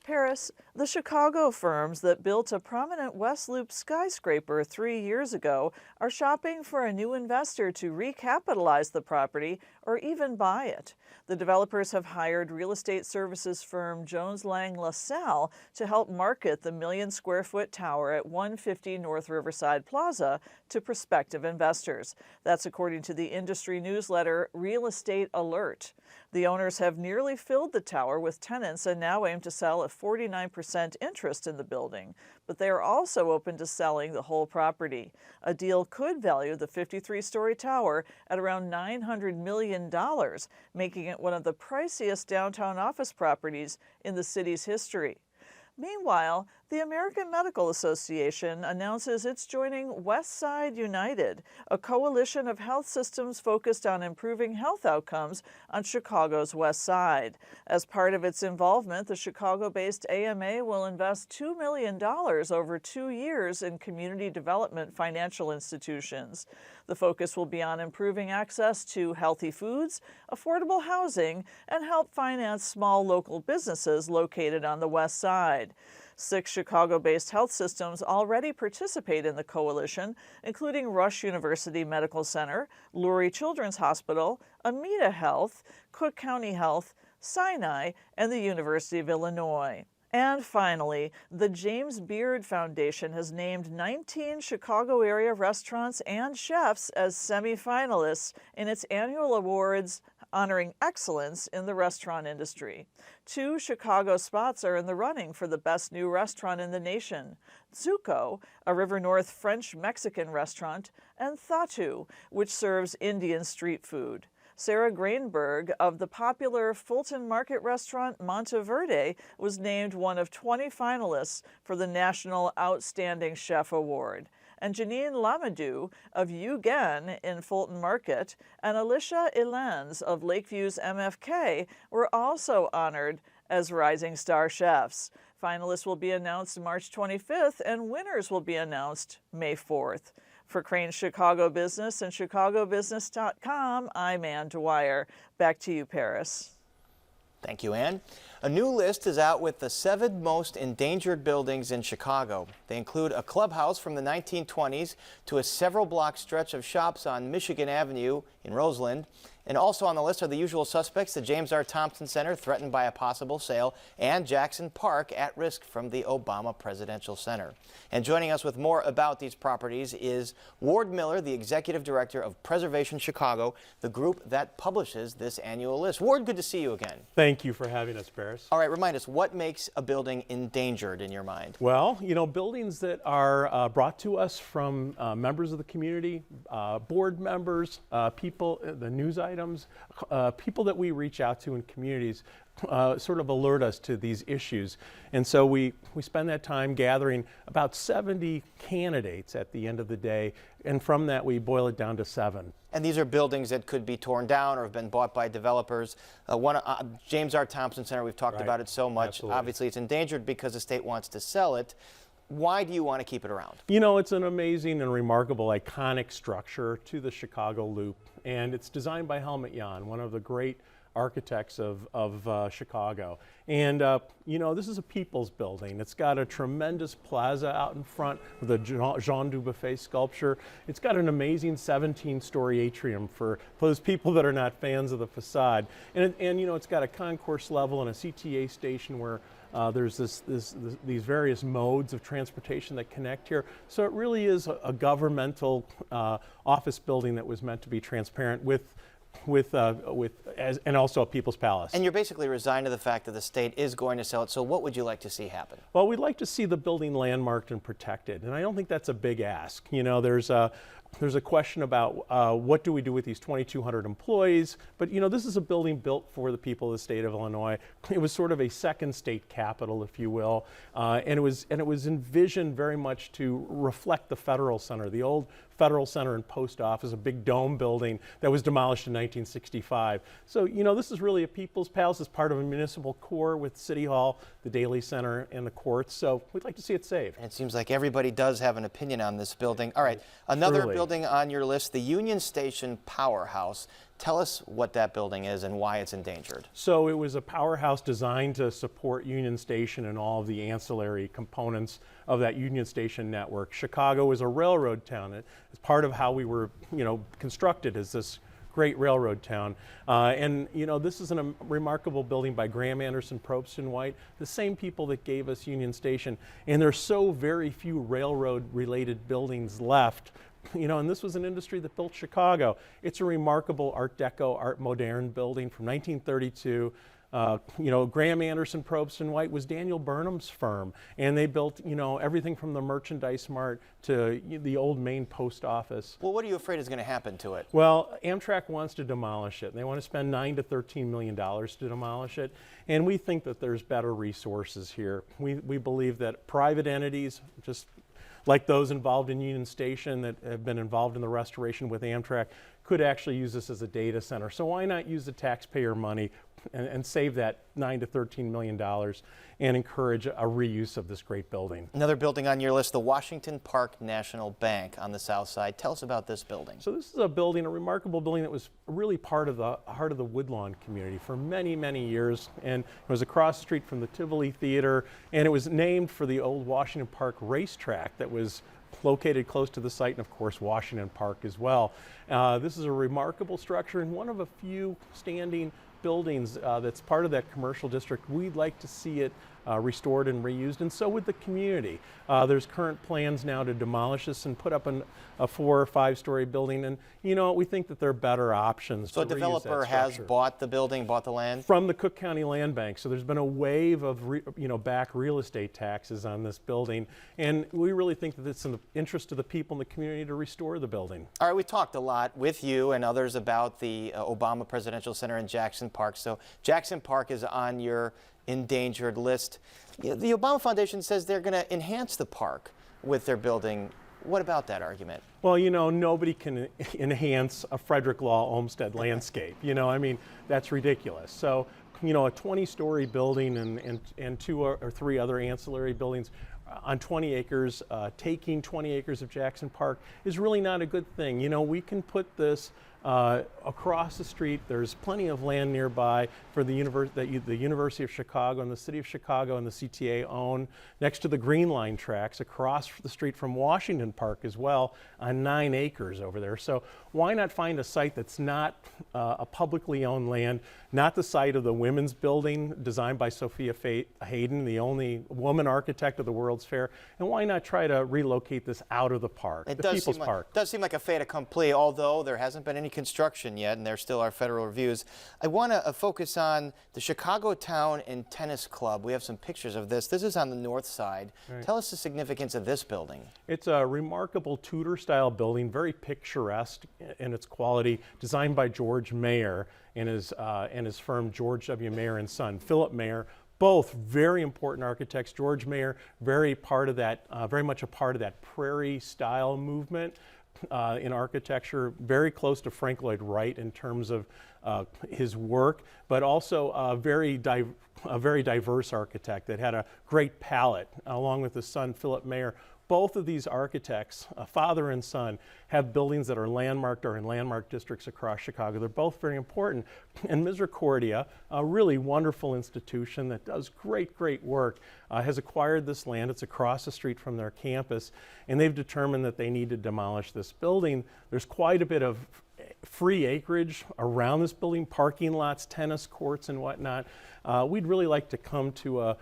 Paris, the Chicago firms that built a prominent West Loop skyscraper 3 years ago are shopping for a new investor to recapitalize the property or even buy it. The developers have hired real estate services firm Jones Lang LaSalle to help market the million-square-foot tower at 150 North Riverside Plaza to prospective investors. That's according to the industry newsletter Real Estate Alert. The owners have nearly filled the tower with tenants and now aim to sell a 49% interest in the building, but they are also open to selling the whole property. A deal could value the 53-story tower at around $900 million, making it one of the priciest downtown office properties in the city's history. Meanwhile, the American Medical Association announces it's joining West Side United, a coalition of health systems focused on improving health outcomes on Chicago's West Side. As part of its involvement, the Chicago-based AMA will invest $2 million over 2 years in community development financial institutions. The focus will be on improving access to healthy foods, affordable housing, and help finance small local businesses located on the West Side. 6 Chicago-based health systems already participate in the coalition, including Rush University Medical Center, Lurie Children's Hospital, Amita Health, Cook County Health, Sinai, and the University of Illinois. And finally, the James Beard Foundation has named 19 Chicago area restaurants and chefs as semifinalists in its annual awards honoring excellence in the restaurant industry. 2 Chicago spots are in the running for the best new restaurant in the nation: Zuko, a River North French-Mexican restaurant, and Thatu, which serves Indian street food. Sarah Grainberg of the popular Fulton Market restaurant Monteverde was named one of 20 finalists for the National Outstanding Chef Award. And Janine Lamadou of Yugen in Fulton Market and Alicia Elanz of Lakeview's MFK were also honored as Rising Star chefs. Finalists will be announced March 25th and winners will be announced May 4th. For Crane Chicago Business and chicagobusiness.com, I'm Ann Dwyer. Back to you, Paris. Thank you, Ann. A new list is out with the 7 most endangered buildings in Chicago. They include a clubhouse from the 1920s to a several-block stretch of shops on Michigan Avenue in Roseland. And also on the list are the usual suspects, the James R. Thompson Center, threatened by a possible sale, and Jackson Park, at risk from the Obama Presidential Center. And joining us with more about these properties is Ward Miller, the Executive Director of Preservation Chicago, the group that publishes this annual list. Ward, good to see you again. Thank you for having us, Paris. All right, remind us, what makes a building endangered in your mind? Well, you know, buildings that are brought to us from members of the community, board members, people, the news items, people that we reach out to in communities sort of alert us to these issues. And so we spend that time gathering about 70 candidates at the end of the day, and from that we boil it down to 7. And these are buildings that could be torn down or have been bought by developers. James R. Thompson Center, we've talked about it so much. Absolutely. Obviously it's endangered because the state wants to sell it. Why do you want to keep it around? You know, it's an amazing and remarkable, iconic structure to the Chicago Loop, and it's designed by Helmut Jahn, one of the great architects of Chicago. And you know, this is a people's building. It's got a tremendous plaza out in front with a Jean Dubuffet sculpture. It's got an amazing 17-story atrium for those people that are not fans of the facade. And you know, it's got a concourse level and a CTA station where there's these various modes of transportation that connect here. So it really is a governmental office building that was meant to be transparent and also a people's palace. And you're basically resigned to the fact that the state is going to sell it, so what would you like to see happen? Well, we'd like to see the building landmarked and protected, and I don't think that's a big ask. You know, there's a question about what do we do with these 2,200 employees, but you know, this is a building built for the people of the state of Illinois. It was sort of a second state capital, if you will, and it was envisioned very much to reflect the Federal Center, the old Federal Center and Post Office, a big dome building that was demolished in 1965. So, you know, this is really a people's palace. It's part of a municipal core with City Hall, the Daily Center, and the courts. So we'd like to see it saved. And it seems like everybody does have an opinion on this building. All right, another building on your list, the Union Station Powerhouse. Tell us what that building is and why it's endangered. So it was a powerhouse designed to support Union Station and all of the ancillary components of that Union Station network. Chicago is a railroad town. It's part of how we were, you know, constructed as this great railroad town. And you know, this is a remarkable building by Graham Anderson, Probst and White, the same people that gave us Union Station. And there's so very few railroad related buildings left. You know, and this was an industry that built Chicago. It's a remarkable Art Deco, Art Moderne building from 1932. You know, Graham Anderson, Probst and White was Daniel Burnham's firm, and they built, you know, everything from the merchandise mart to the old main post office. Well, what are you afraid is going to happen to it? Well, Amtrak wants to demolish it. They want to spend $9 to $13 million to demolish it, and we think that there's better resources here. We believe that private entities, just like those involved in Union Station that have been involved in the restoration with Amtrak, could actually use this as a data center. So why not use the taxpayer money and save that $9 to $13 million and encourage a reuse of this great building. Another building on your list, the Washington Park National Bank on the south side. Tell us about this building. So this is a building, a remarkable building that was really part of the heart of the Woodlawn community for many, many years. And it was across the street from the Tivoli Theater, and it was named for the old Washington Park racetrack that was located close to the site, and of course Washington Park as well. This is a remarkable structure and one of a few standing buildings that's part of that commercial district. We'd like to see it restored and reused, and so would the community. There's current plans now to demolish this and put up a 4 or 5 story building, and you know, we think that there are better options. So a developer has bought the building, bought the land? From the Cook County Land Bank. So there's been a wave of back real estate taxes on this building, and we really think that it's in the interest of the people in the community to restore the building. All right, we talked a lot with you and others about the Obama Presidential Center in Jackson Park. So Jackson Park is on your endangered list. You know, the Obama Foundation says they're going to enhance the park with their building. What about that argument? Well, you know, nobody can enhance a Frederick Law Olmsted landscape. You know, I mean, that's ridiculous. So, you know, a 20-story building and 2 or 3 other ancillary buildings on 20 acres, taking 20 acres of Jackson Park is really not a good thing. You know, we can put this across the street. There's plenty of land nearby for the University of Chicago and the City of Chicago and the CTA own, next to the Green Line tracks, across the street from Washington Park as well, on 9 acres over there. So why not find a site that's not a publicly owned land, not the site of the women's building designed by Sophia Hayden, the only woman architect of the World's Fair, and why not try to relocate this out of the park, the People's Park? It does seem like a fait accompli, although there hasn't been any any construction yet, and there still are federal reviews. I want to focus on the Chicago Town and Tennis Club. We have some pictures of this. This is on the north side. Right. Tell us the significance of this building. It's a remarkable Tudor-style building, very picturesque in its quality, designed by George Mayer and his firm George W. Mayer and Son. Philip Mayer, both very important architects. George Mayer, very much a part of that prairie-style movement in architecture, very close to Frank Lloyd Wright in terms of his work, but also a very diverse architect that had a great palette, along with his son Philip Mayer. Both of these architects, father and son, have buildings that are landmarked or in landmark districts across Chicago. They're both very important. And Misericordia, a really wonderful institution that does great work, has acquired this land. It's across the street from their campus, and they've determined that they need to demolish this building. There's quite a bit of free acreage around this building, parking lots, tennis courts, and whatnot. We'd really like to come to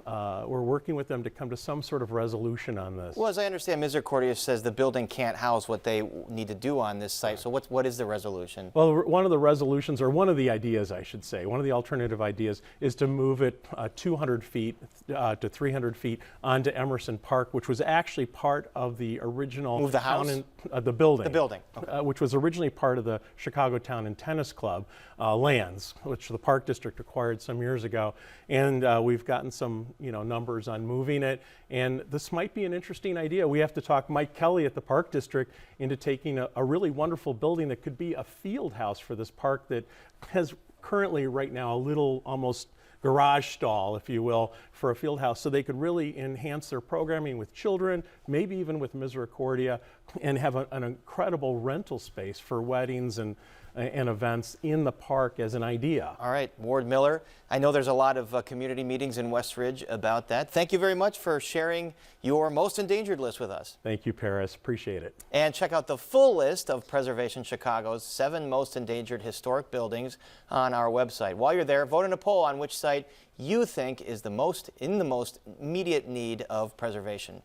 we're working with them to come to some sort of resolution on this. Well, as I understand, Misericordia says the building can't house what they need to do on this site. So what is the resolution? Well, one of the resolutions, or one of the ideas, I should say, one of the alternative ideas is to move it 200 feet to 300 feet onto Emerson Park, which was actually part of the original Move the house? The building. The building, okay. Which was originally part of the Chicago Town and Tennis Club lands, which the Park District acquired some years ago. And we've gotten some numbers on moving it. And this might be an interesting idea. We have to talk Mike Kelly at the Park District into taking a really wonderful building that could be a field house for this park that has currently right now a little almost garage stall, if you will, for a field house, so they could really enhance their programming with children, maybe even with Misericordia, and have an incredible rental space for weddings and events in the park as an idea. All right, Ward Miller, I know there's a lot of community meetings in West Ridge about that. Thank you very much for sharing your most endangered list with us. Thank you, Paris. Appreciate it. And check out the full list of Preservation Chicago's 7 most endangered historic buildings on our website. While you're there, vote in a poll on which site you think is the most immediate need of preservation.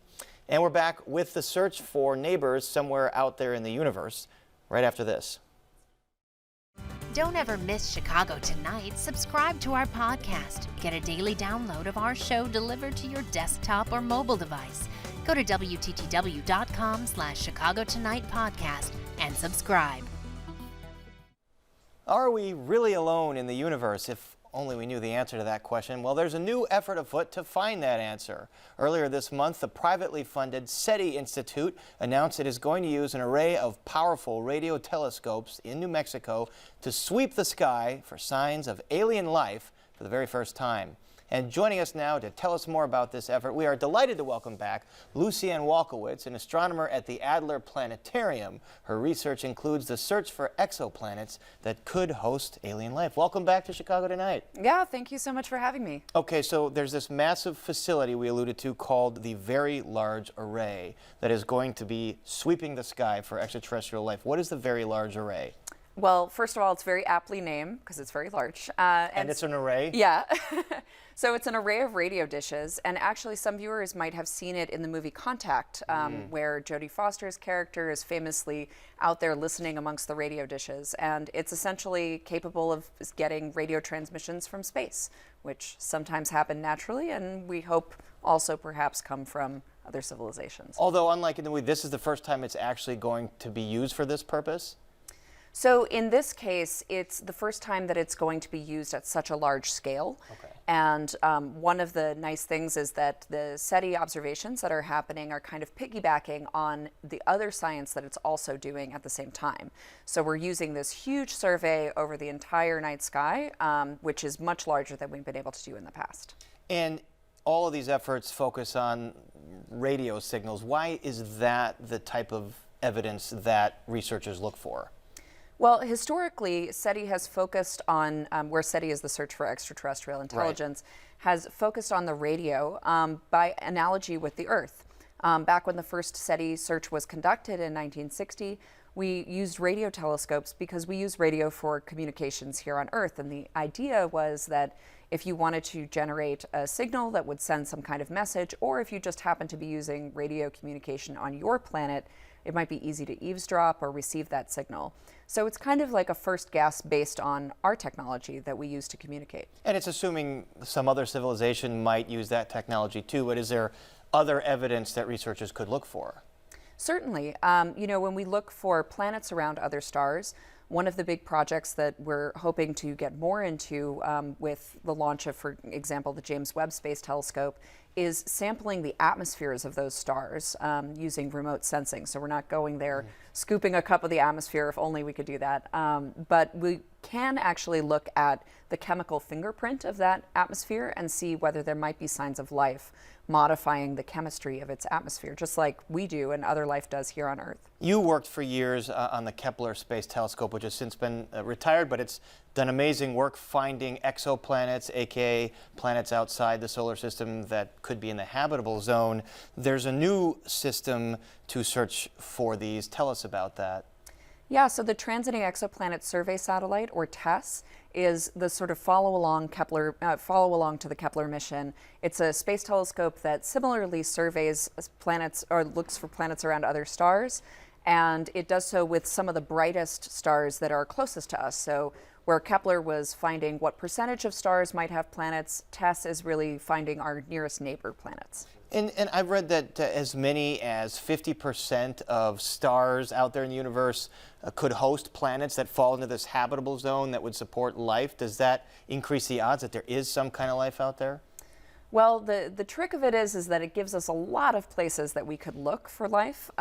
And we're back with the search for neighbors somewhere out there in the universe right after this. Don't ever miss Chicago Tonight. Subscribe to our podcast. Get a daily download of our show delivered to your desktop or mobile device. Go to WTTW.com/Chicago Tonight Podcast and subscribe. Are we really alone in the universe? If only we knew the answer to that question. Well, there's a new effort afoot to find that answer. Earlier this month, the privately funded SETI Institute announced it is going to use an array of powerful radio telescopes in New Mexico to sweep the sky for signs of alien life for the very first time. And joining us now to tell us more about this effort, we are delighted to welcome back Lucianne Walkowitz, an astronomer at the Adler Planetarium. Her research includes the search for exoplanets that could host alien life. Welcome back to Chicago Tonight. Yeah, thank you so much for having me. Okay, so there's this massive facility we alluded to called the Very Large Array that is going to be sweeping the sky for extraterrestrial life. What is the Very Large Array? Well, first of all, it's very aptly named because it's very large. And it's an array? Yeah. So it's an array of radio dishes, and actually some viewers might have seen it in the movie Contact, where Jodie Foster's character is famously out there listening amongst the radio dishes, and it's essentially capable of getting radio transmissions from space, which sometimes happen naturally, and we hope also perhaps come from other civilizations. Although, unlike in the movie, this is the first time it's actually going to be used for this purpose? So in this case, it's the first time that it's going to be used at such a large scale. Okay. And one of the nice things is that the SETI observations that are happening are kind of piggybacking on the other science that it's also doing at the same time. So we're using this huge survey over the entire night sky, which is much larger than we've been able to do in the past. And all of these efforts focus on radio signals. Why is that the type of evidence that researchers look for? Well, historically, SETI has focused on, where SETI is the search for extraterrestrial intelligence, has focused on the radio by analogy with the Earth. Back when the first SETI search was conducted in 1960, we used radio telescopes because we use radio for communications here on Earth. And the idea was that if you wanted to generate a signal that would send some kind of message, or if you just happen to be using radio communication on your planet, it might be easy to eavesdrop or receive that signal. So it's kind of like a first guess based on our technology that we use to communicate. And it's assuming some other civilization might use that technology too, but is there other evidence that researchers could look for? Certainly. You know, when we look for planets around other stars, one of the big projects that we're hoping to get more into with the launch of, for example, the James Webb Space Telescope is sampling the atmospheres of those stars using remote sensing. So we're not going there scooping a cup of the atmosphere, if only we could do that. But we can actually look at the chemical fingerprint of that atmosphere and see whether there might be signs of life modifying the chemistry of its atmosphere, just like we do and other life does here on Earth. You worked for years on the Kepler Space Telescope, which has since been retired, but it's done amazing work finding exoplanets, aka planets outside the solar system that could be in the habitable zone. There's a new system to search for these. Tell us about that. Yeah, so the Transiting Exoplanet Survey Satellite, or TESS, is the sort of follow along to the Kepler mission. It's a space telescope that similarly surveys planets or looks for planets around other stars, and it does so with some of the brightest stars that are closest to us. So where Kepler was finding what percentage of stars might have planets, TESS is really finding our nearest neighbor planets. And I've read that as many as 50% of stars out there in the universe could host planets that fall into this habitable zone that would support life. Does that increase the odds that there is some kind of life out there? Well, the trick of it is that it gives us a lot of places that we could look for life.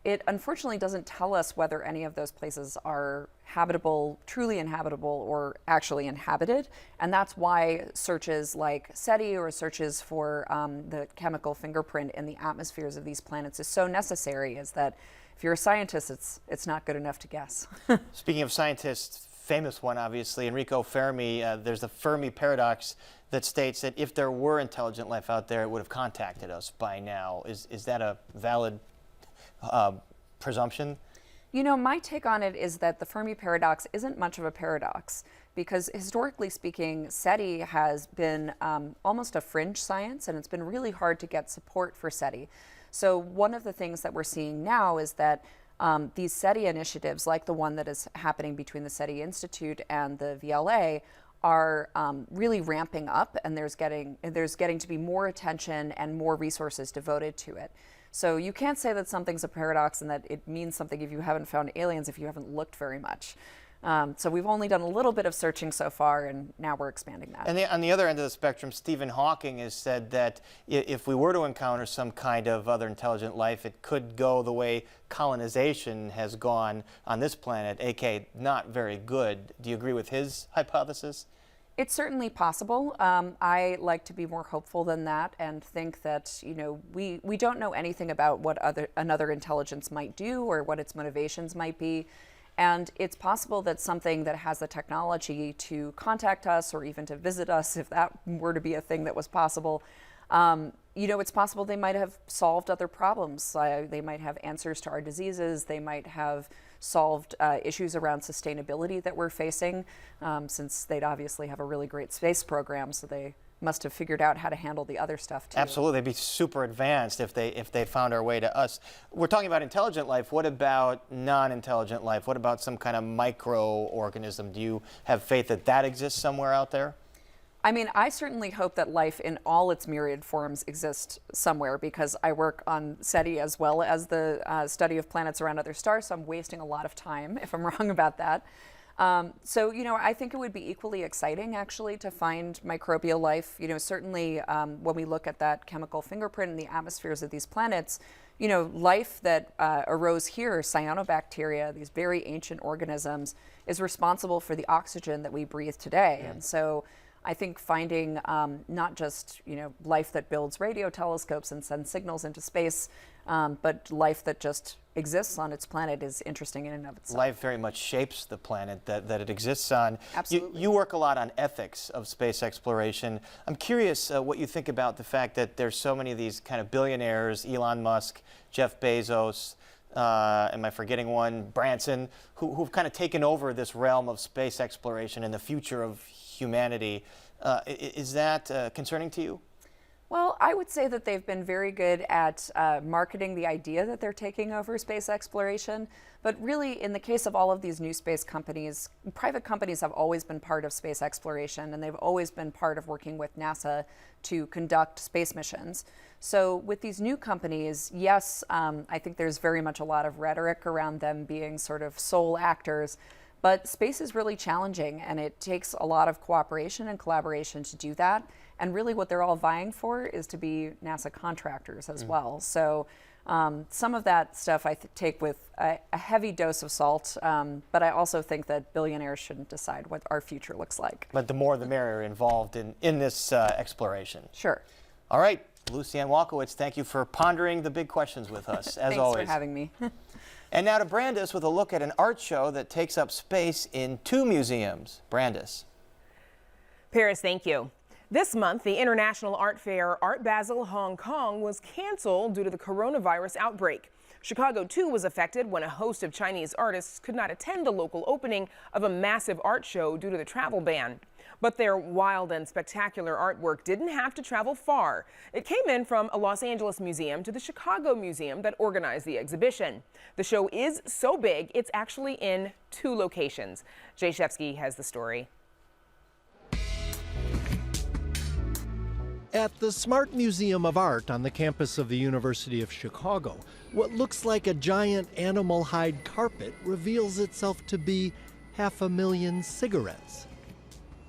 It unfortunately doesn't tell us whether any of those places are habitable, truly inhabitable, or actually inhabited. And that's why searches like SETI or searches for the chemical fingerprint in the atmospheres of these planets is so necessary, is that if you're a scientist, it's not good enough to guess. Speaking of scientists, famous one obviously, Enrico Fermi, there's the Fermi paradox that states that if there were intelligent life out there, it would have contacted us by now. Is that a valid presumption? You know, my take on it is that the Fermi paradox isn't much of a paradox because historically speaking, SETI has been almost a fringe science, and it's been really hard to get support for SETI. So one of the things that we're seeing now is that these SETI initiatives, like the one that is happening between the SETI Institute and the VLA, are really ramping up, and there's getting to be more attention and more resources devoted to it. So you can't say that something's a paradox and that it means something if you haven't found aliens, if you haven't looked very much. So we've only done a little bit of searching so far, and now we're expanding that. And on the other end of the spectrum, Stephen Hawking has said that if we were to encounter some kind of other intelligent life, it could go the way colonization has gone on this planet, aka not very good. Do you agree with his hypothesis? It's certainly possible. I like to be more hopeful than that and think that, you know, we don't know anything about what another intelligence might do or what its motivations might be. And it's possible that something that has the technology to contact us or even to visit us, if that were to be a thing that was possible, you know, it's possible they might have solved other problems. They might have answers to our diseases. They might have solved issues around sustainability that we're facing, since they'd obviously have a really great space program, so they must have figured out how to handle the other stuff too. Absolutely, they'd be super advanced if they found our way to us. We're talking about intelligent life. What about non-intelligent life? What about some kind of microorganism? Do you have faith that that exists somewhere out there? I mean, I certainly hope that life in all its myriad forms exists somewhere, because I work on SETI as well as the study of planets around other stars, so I'm wasting a lot of time if I'm wrong about that. So, you know, I think it would be equally exciting actually to find microbial life. You know, certainly when we look at that chemical fingerprint in the atmospheres of these planets, you know, life that arose here, cyanobacteria, these very ancient organisms, is responsible for the oxygen that we breathe today. Yeah. And so I think finding not just, you know, life that builds radio telescopes and sends signals into space, but life that just exists on its planet is interesting in and of itself. Life very much shapes the planet that it exists on. Absolutely. You work a lot on ethics of space exploration. I'm curious what you think about the fact that there's so many of these kind of billionaires, Elon Musk, Jeff Bezos, am I forgetting one, Branson, who've kind of taken over this realm of space exploration and the future of humanity. Is that concerning to you? Well, I would say that they've been very good at marketing the idea that they're taking over space exploration. But really, in the case of all of these new space companies, private companies have always been part of space exploration, and they've always been part of working with NASA to conduct space missions. So with these new companies, yes, I think there's very much a lot of rhetoric around them being sort of sole actors. But space is really challenging, and it takes a lot of cooperation and collaboration to do that. And really what they're all vying for is to be NASA contractors as well. So some of that stuff I take with a heavy dose of salt, but I also think that billionaires shouldn't decide what our future looks like. But the more the merrier involved in this exploration. Sure. All right, Lucianne Walkowicz, thank you for pondering the big questions with us, as always. Thanks for having me. And now to Brandis with a look at an art show that takes up space in 2 museums. Brandis. Paris, thank you. This month, the international art fair Art Basel Hong Kong was canceled due to the coronavirus outbreak. Chicago, too, was affected when a host of Chinese artists could not attend the local opening of a massive art show due to the travel ban. But their wild and spectacular artwork didn't have to travel far. It came in from a Los Angeles museum to the Chicago museum that organized the exhibition. The show is so big, it's actually in 2 locations. Jay Shevsky has the story. At the Smart Museum of Art on the campus of the University of Chicago, what looks like a giant animal hide carpet reveals itself to be 500,000 cigarettes.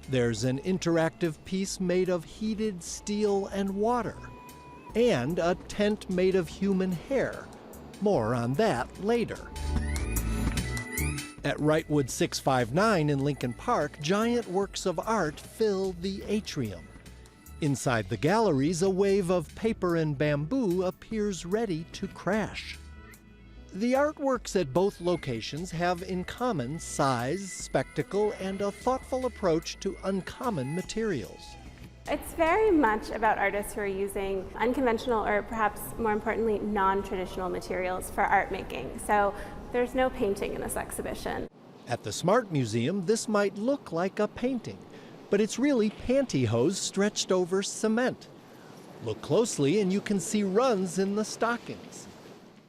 There's an interactive piece made of heated steel and water, and a tent made of human hair. More on that later. At Wrightwood 659 in Lincoln Park, giant works of art fill the atrium. Inside the galleries, a wave of paper and bamboo appears ready to crash. The artworks at both locations have in common size, spectacle, and a thoughtful approach to uncommon materials. It's very much about artists who are using unconventional, or perhaps more importantly, non-traditional materials for art making. So there's no painting in this exhibition. At the Smart Museum, this might look like a painting, but it's really pantyhose stretched over cement. Look closely and you can see runs in the stockings.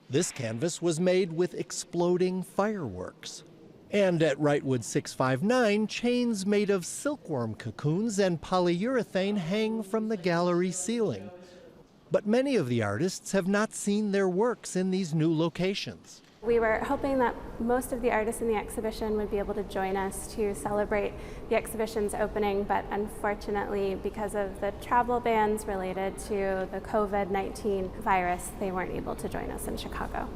This canvas was made with exploding fireworks. And at Wrightwood 659, chains made of silkworm cocoons and polyurethane hang from the gallery ceiling. But many of the artists have not seen their works in these new locations. We were hoping that most of the artists in the exhibition would be able to join us to celebrate the exhibition's opening, but unfortunately, because of the travel bans related to the COVID-19 virus, they weren't able to join us in Chicago.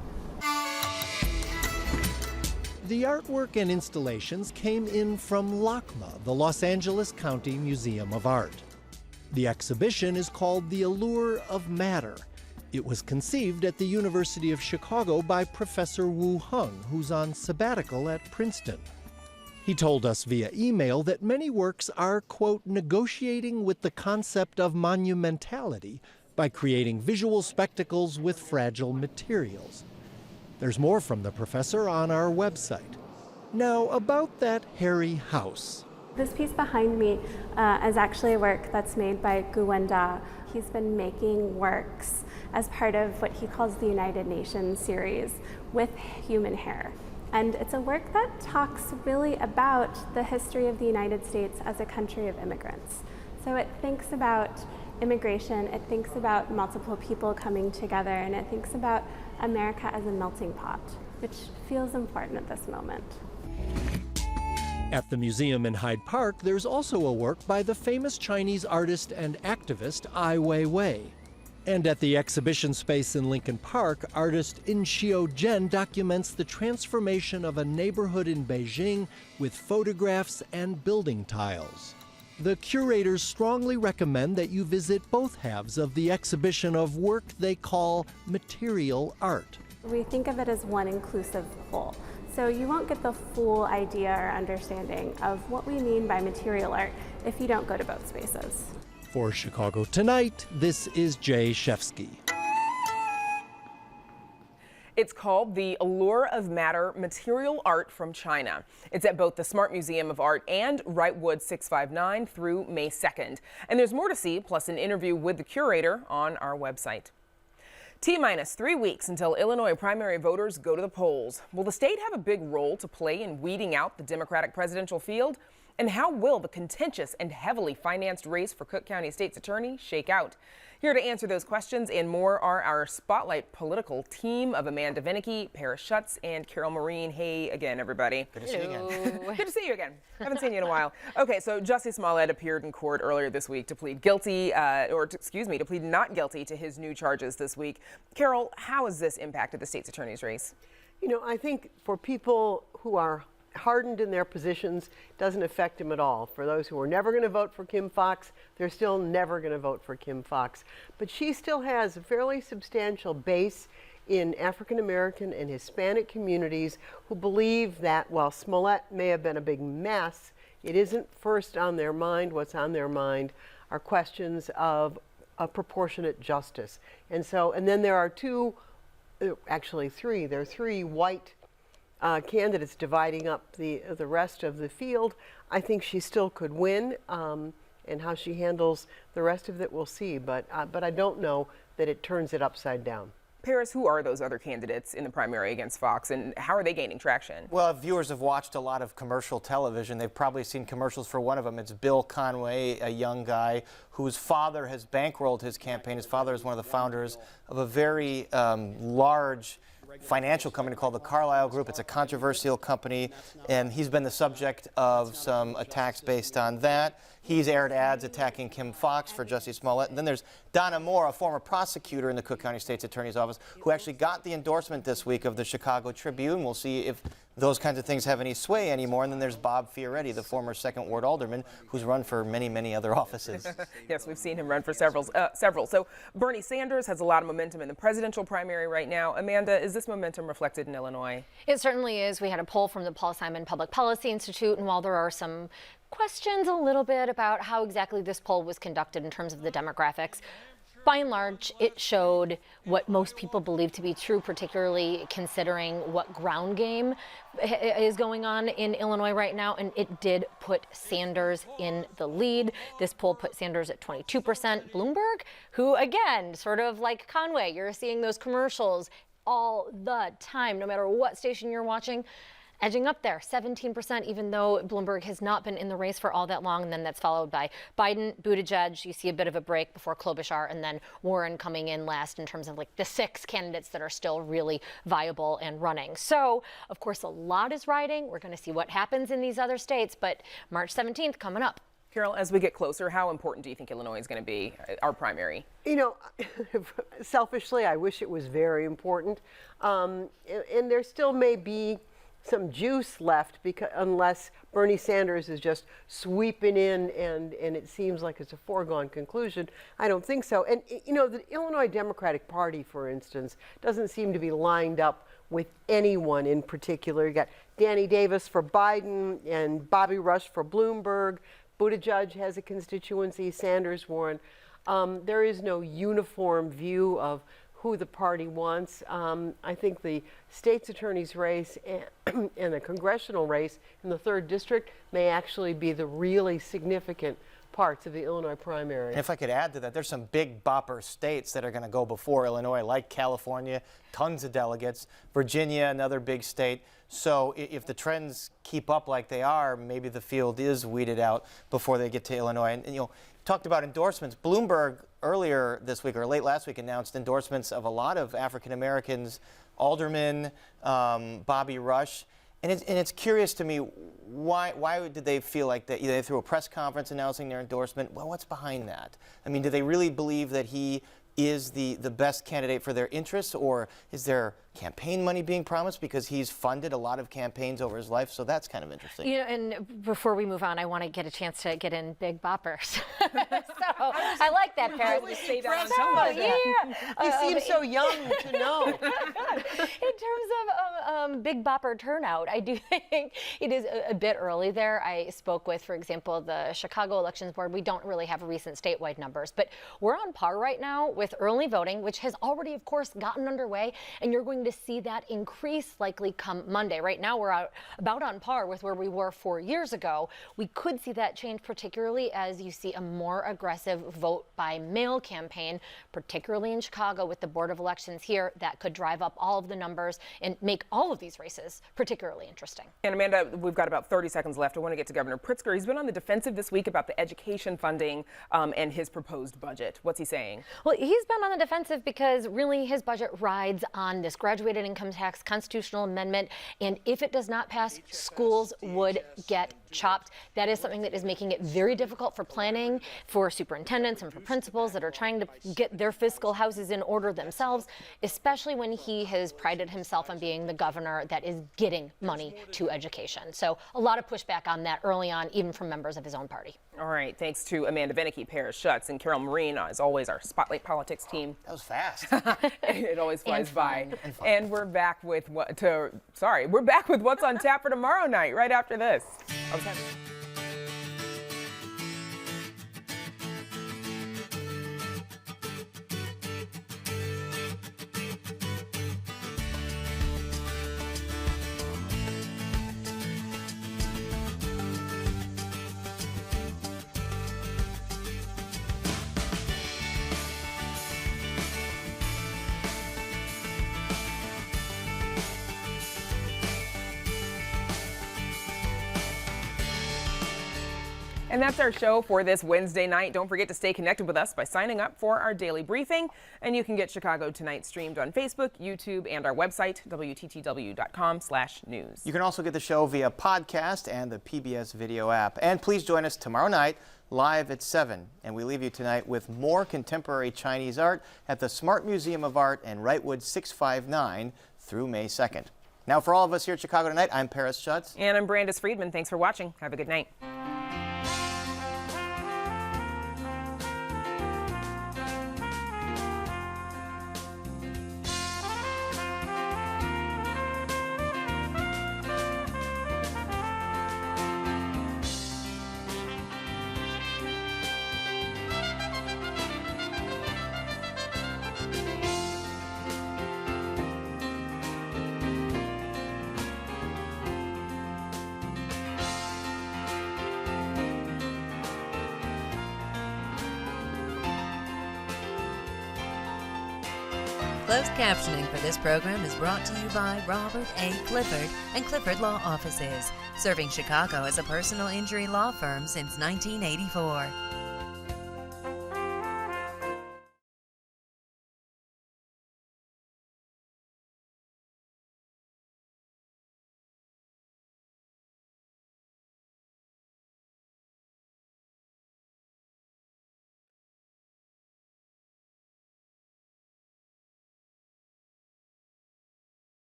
The artwork and installations came in from LACMA, the Los Angeles County Museum of Art. The exhibition is called The Allure of Matter. It was conceived at the University of Chicago by Professor Wu Hung, who's on sabbatical at Princeton. He told us via email that many works are, quote, negotiating with the concept of monumentality by creating visual spectacles with fragile materials. There's more from the professor on our website. Now, about that hairy house. This piece behind me is actually a work that's made by Gu Wenda. He's been making works as part of what he calls the United Nations series with human hair. And it's a work that talks really about the history of the United States as a country of immigrants. So it thinks about immigration, it thinks about multiple people coming together, and it thinks about America as a melting pot, which feels important at this moment. At the museum in Hyde Park, there's also a work by the famous Chinese artist and activist Ai Weiwei. And at the exhibition space in Lincoln Park, artist In Xiao Zhen documents the transformation of a neighborhood in Beijing with photographs and building tiles. The curators strongly recommend that you visit both halves of the exhibition of work they call material art. We think of it as one inclusive whole. So you won't get the full idea or understanding of what we mean by material art if you don't go to both spaces. For Chicago Tonight, this is Jay Shevsky. It's called The Allure of Matter, Material Art from China. It's at both the Smart Museum of Art and Wrightwood 659 through May 2nd. And there's more to see, plus an interview with the curator on our website. T-minus 3 weeks until Illinois primary voters go to the polls. Will the state have a big role to play in weeding out the Democratic presidential field? And how will the contentious and heavily financed race for Cook County State's attorney shake out? Here to answer those questions and more are our Spotlight political team of Amanda Vinicky, Paris Schutz, and Carol Marine. Hey again, everybody. Good to see you again. Good to see you again. Haven't seen you in a while. Okay, so Jussie Smollett appeared in court earlier this week to plead guilty, to plead not guilty to his new charges this week. Carol, how has this impacted the state's attorney's race? You know, I think for people who are hardened in their positions, doesn't affect him at all. For those who are never going to vote for Kim Foxx, they're still never going to vote for Kim Foxx. But she still has a fairly substantial base in African American and Hispanic communities who believe that while Smollett may have been a big mess, it isn't first on their mind. What's on their mind are questions of proportionate justice. And then there are three, there are three white candidates dividing up the rest of the field. I think she still could win, and how she handles the rest of it, we'll see. But I don't know that it turns it upside down. Paris, who are those other candidates in the primary against Fox, and how are they gaining traction? Well, if viewers have watched a lot of commercial television, they've probably seen commercials for one of them. It's Bill Conway, a young guy whose father has bankrolled his campaign. His father is one of the founders of a very large financial company called the Carlyle Group. It's a controversial company, and he's been the subject of some attacks based on that. He's aired ads attacking Kim Foxx for Jussie Smollett. And then there's Donna Moore, a former prosecutor in the Cook County State's Attorney's Office, who actually got the endorsement this week of the Chicago Tribune. We'll see if those kinds of things have any sway anymore. And then there's Bob Fioretti, the former Second Ward Alderman, who's run for many, many other offices. Yes, we've seen him run for several. So Bernie Sanders has a lot of momentum in the presidential primary right now. Amanda, is this momentum reflected in Illinois? It certainly is. We had a poll from the Paul Simon Public Policy Institute, and while there are some questions a little bit about how exactly this poll was conducted in terms of the demographics, by and large, it showed what most people believe to be true, particularly considering what ground game is going on in Illinois right now, and it did put Sanders in the lead. This poll put Sanders at 22%. Bloomberg, who, again, sort of like Conway, you're seeing those commercials all the time, no matter what station you're watching, edging up there, 17%, even though Bloomberg has not been in the race for all that long. And then that's followed by Biden, Buttigieg. You see a bit of a break before Klobuchar, and then Warren coming in last in terms of like the 6 candidates that are still really viable and running. So, of course, a lot is riding. We're going to see what happens in these other states, but March 17th coming up. Carol, as we get closer, how important do you think Illinois is going to be, our primary? You know, selfishly, I wish it was very important. And there still may be some juice left, because unless Bernie Sanders is just sweeping in and it seems like it's a foregone conclusion. I don't think so. And, you know, the Illinois Democratic Party, for instance, doesn't seem to be lined up with anyone in particular. You got Danny Davis for Biden and Bobby Rush for Bloomberg. Buttigieg has a constituency, Sanders, Warren. There is no uniform view of who the party wants. I think the state's attorney's race and the congressional race in the 3rd district may actually be the really significant parts of the Illinois primary. And if I could add to that, there's some big bopper states that are going to go before Illinois, like California, tons of delegates, Virginia, another big state. So if the trends keep up like they are, maybe the field is weeded out before they get to Illinois. And you know, talked about endorsements. Bloomberg earlier this week or late last week announced endorsements of a lot of African Americans, aldermen, Bobby Rush. And it's curious to me, why did they feel like that? They threw a press conference announcing their endorsement. Well, what's behind that? I mean, do they really believe that he is the best candidate for their interests, or is there campaign money being promised because he's funded a lot of campaigns over his life? So that's kind of interesting. You know, and before we move on, I want to get a chance to get in big boppers. So I like that, Paris. You seem so young to know. In terms of big bopper turnout, I do think it is a bit early there. I spoke with, for example, the Chicago Elections Board. We don't really have recent statewide numbers, but we're on par right now with early voting, which has already, of course, gotten underway, and you're going to see that increase likely come Monday. Right now, we're about on par with where we were 4 years ago. We could see that change, particularly as you see a more aggressive vote by mail campaign, particularly in Chicago with the Board of Elections here. That could drive up all of the numbers and make all of these races particularly interesting. And Amanda, we've got about 30 seconds left. I want to get to Governor Pritzker. He's been on the defensive this week about the education funding and his proposed budget. What's he saying? Well, he's been on the defensive because really his budget rides on this graduated income tax constitutional amendment. And if it does not pass, schools would get chopped. That is something that is making it very difficult for planning, for superintendents and for principals that are trying to get their fiscal houses in order themselves, especially when he has prided himself on being the governor that is getting money to education. So a lot of pushback on that early on, even from members of his own party. All right. Thanks to Amanda Beneke, Paris Schutz, and Carol Marine, as always, our Spotlight Politics team. That was fast. It always flies by. And we're back with we're back with what's on tap for tomorrow night, right after this. And that's our show for this Wednesday night. Don't forget to stay connected with us by signing up for our daily briefing. And you can get Chicago Tonight streamed on Facebook, YouTube, and our website, WTTW.com/news. You can also get the show via podcast and the PBS video app. And please join us tomorrow night live at 7. And we leave you tonight with more contemporary Chinese art at the Smart Museum of Art in Wrightwood 659 through May 2nd. Now, for all of us here at Chicago Tonight, I'm Paris Schutz. And I'm Brandis Friedman. Thanks for watching. Have a good night. Closed captioning for this program is brought to you by Robert A. Clifford and Clifford Law Offices, serving Chicago as a personal injury law firm since 1984.